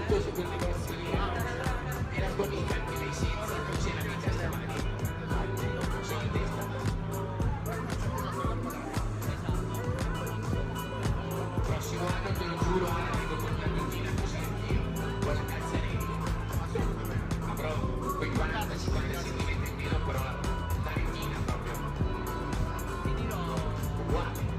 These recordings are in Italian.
piantoso quel negozio lì, era bonita anche lei senza, non c'era mica stamani, sono in testa. Prossimo anno te lo giuro arrivo con una bambina così anch'io, con la calzarelli, avrò quei 40-50 cm in meno, però la retina proprio, ti dirò uguale.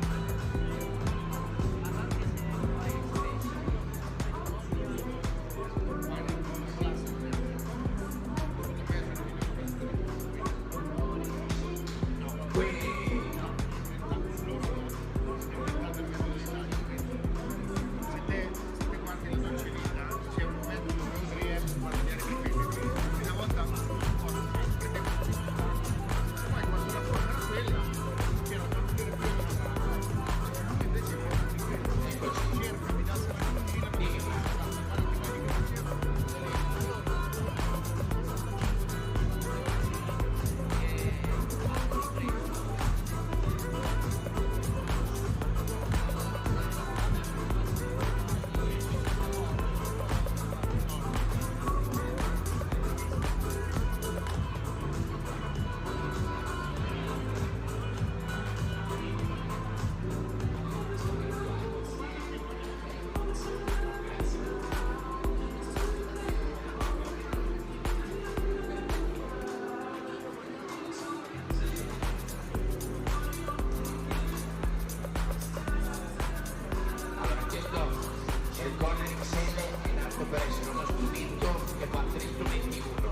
Per essere uno strumento che fa 3 strumenti in uno,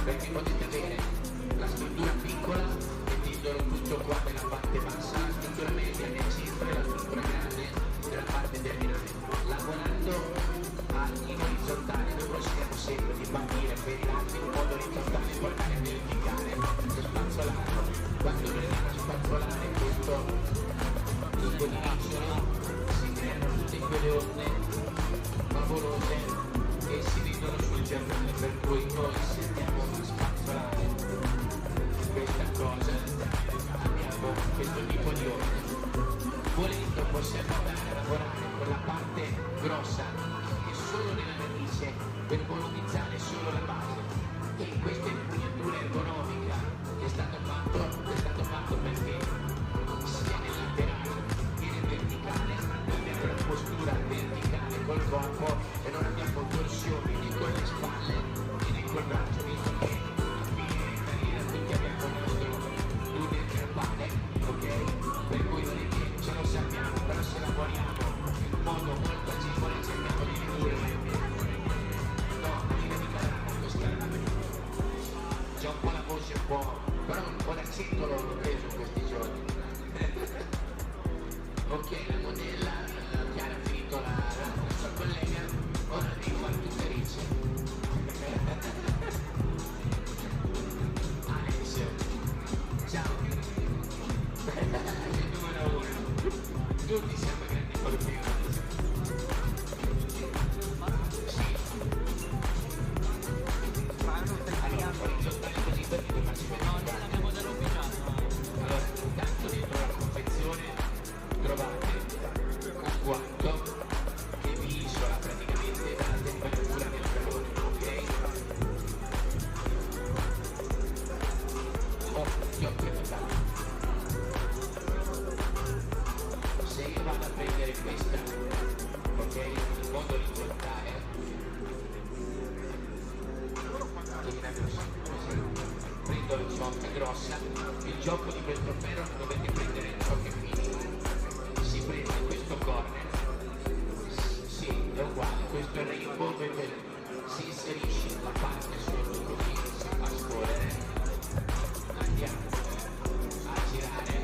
perché potete avere la struttura piccola mettendolo tutto qua nella parte bassa, la struttura media nel centro e la struttura grande nella parte terminale. Lavorando in orizzontale noi possiamo sempre di partire per i lati in modo orizzontale e portare a verticale lo spazzolato. Quando noi andiamo a spazzolare questo tipo di vicino si creano tutte quelle onde favolose e si vedono sul giornale, per cui noi se andiamo a spazzolare questa cosa abbiamo questo tipo di onde. Volendo possiamo andare a lavorare con la parte grossa e solo nella radice per economizzare solo la base, e questa impugnatura ergonomica è stato fatto perché sia nel laterale che nel verticale abbiamo la postura verticale col corpo e non abbiamo torsioni né con le spalle né col braccio, visto che a fine carriera tutti abbiamo il nostro tunnel carpale, ok? Per cui non è che ce lo sappiamo, però se lavoriamo in modo molto agevole cerchiamo di ridurre no, la linea di carrara questa c'è un po' la voce un po', però un po' l'accento l'ho preso in questi giorni. Ok, la modella Chiara ha finito la sua collega, ora devi fare tu felice. Alex, ciao. Il numero 1. Tutti siamo grandi fortunati. Sì. Allora, orizzontale così per ti faccio vedere. No, non l'abbiamo già rovinato. Allora, intanto dentro la confezione trovate un guanto che vi isola praticamente dalla temperatura del calore, ok? Ti ho prenotato. Se io vado a prendere questa, ok, in modo orizzontale, prendo la ciocca grossa, il gioco di questo ferro non dovete prendere ciocche fini, si prende questo corner, sì, è uguale, questo è il rainbow, si inserisce la parte sotto così, si fa scorrere, andiamo a girare,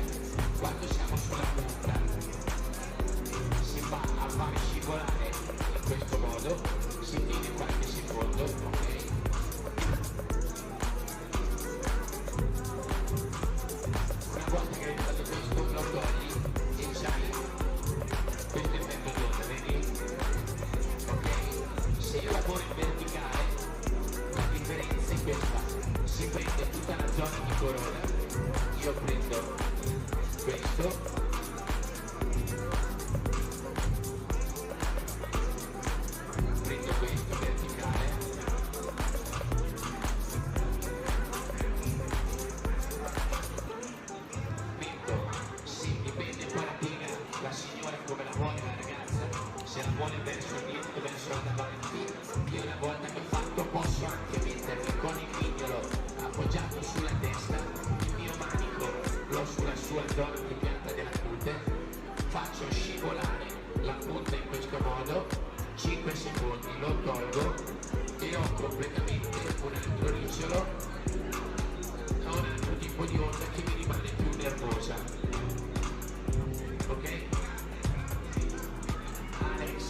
quando siamo sulla punta si va a far scivolare in questo modo, si tiene qualche secondo, ok? Una volta che hai fatto questo lo togli e c'hai questo effetto d'onda, vedi? Ok? Se io lavoro in verticale la differenza è questa, si prende tutta la zona di corona, io prendo questo, prendo questo sua zona più piatta della cute, faccio scivolare la punta in questo modo, 5 secondi, lo tolgo e ho completamente un altro ricciolo, ho un altro tipo di onda che mi rimane più nervosa. Ok? Alex.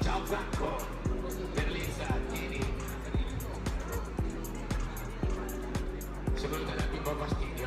Ciao Franco. Berlizza, tieni. Se volete darmi un po' fastidio.